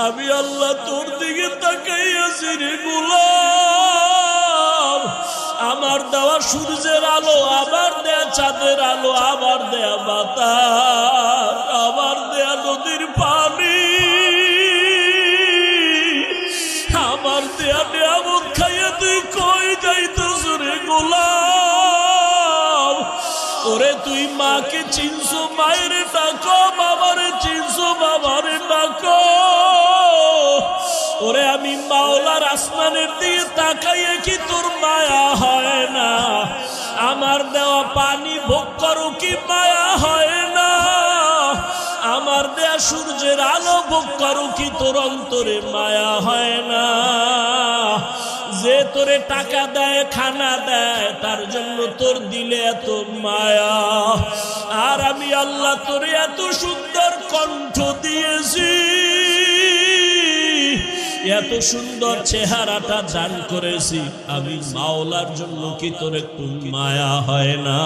আমি আল্লাহ তোর দিকে তাকাইয়াছি রে গোলাম। আমার দেওয়া সূর্যের আলো, আবার দেয়া চাঁদের আলো, আবার দেয়া বাতাস, আবার দেয়া নদীর পানি, আমার দেয়া নিয়ামত খাইয়া তুই কই যাইতেছ রে গোলাম? ওরে তুই মাকে চিনছো, মায়ের ডাকো, বাবারে চিনছো, বাবারে ডাকো। ওরে আমি মাওলার আসমানের দিকে তাকাইয়ে কি তোর মায়া হয় না? আমার দেওয়া পানি ভোগ করো কি মায়া হয় না? আমার দেয়া সূর্যের আলো ভোগ করো কি তোর অন্তরে মায়া হয় না? যে তোরে টাকা দেয়, খানা দেয়, তার জন্য তোর দিলে এত মায়া। আর আমি আল্লাহ তোরে এত সুন্দর কণ্ঠ দিয়েছি, এত সুন্দর চেহারাটা দান করেছি, আমি মাওলার জন্য কি তোর একটু মায়া হয় না?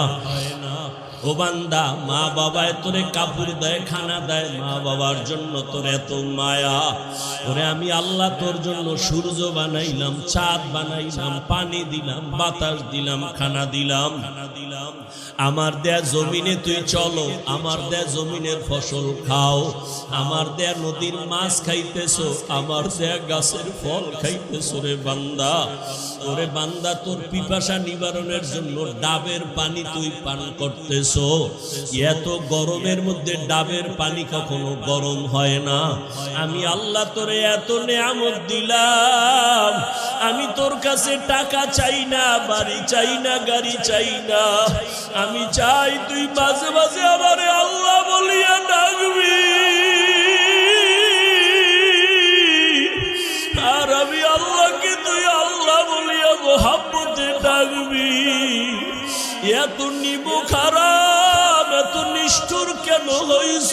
ও বান্দা, মা বাবায় তোরে কাপড় দেয়, খানা দেয়, মা বাবার জন্য তোর এত মায়া। ওরে আমি আল্লাহ তোর জন্য সূর্য বানাইলাম, চাঁদ বানাইলাম, পানি দিলাম, বাতাস দিলাম, খানা দিলাম। আমার দেয়া জমিনে তুই চলো, আমার দেয়া জমিনের ফসল খাও, আমার দেয়া নদীর মাছ খাইতেছো, আমার দেয়া গাছের ফল খাইতেছো রে বান্দা। ওরে বান্দা, তোর পিপাসা নিবারণের জন্য ডাবের পানি তুই পান করতেছো। এত গরমের মধ্যে ডাবের পানি কখনো গরম হয় না। আমি আল্লাহ তোরে এত নেয়ামত দিলাম, আমি তোর কাছে টাকা চাই না, বাড়ি চাই না, গাড়ি চাই না। আমি চাই তুই মাঝে মাঝে আমারে আল্লাহ বলিয়া ডাকবি। আর আমি আল্লাহকে তুই আল্লাহ বলিয়া মোহাব্বতে ডাকবি। এত নিবু খারাপ, এত নিষ্ঠুর কেন হইছ?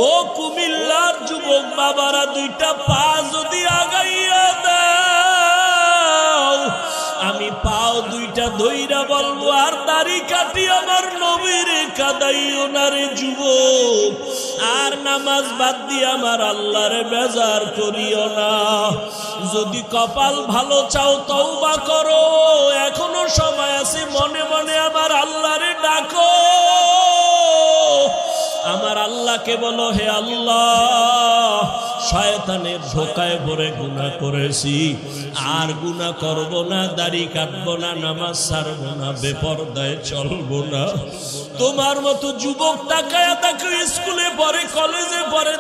ও কুমিল্লার যুবক বাবারা, দুইটা পা যদি আগাইয়া দাও, আমি পাও দুইটা ধইরা বলবো, আর দাড়ি কাটি আমার নবীরে কাদাইও না রে যুবক। আর নামাজ বাদ দিয়ে আমার আল্লাহরে বেজার করিও না। যদি কপাল ভালো চাও তওবা করো, এখনো সময় আছে, মনে মনে আমার আল্লাহরে ডাকো। আমার আল্লাহকে বলো, হে আল্লাহ, শয়তানের ধোকায় পড়ে গুনাহ করেছি, আর গুনাহ করব না, দাড়ি কাটবো না, নামাজ ছাড়বো না, বেপরদায় চলবো না। তোমার মতো যুবক তাকায়া তাকে স্কুলে পড়ে, কলেজে পড়ে,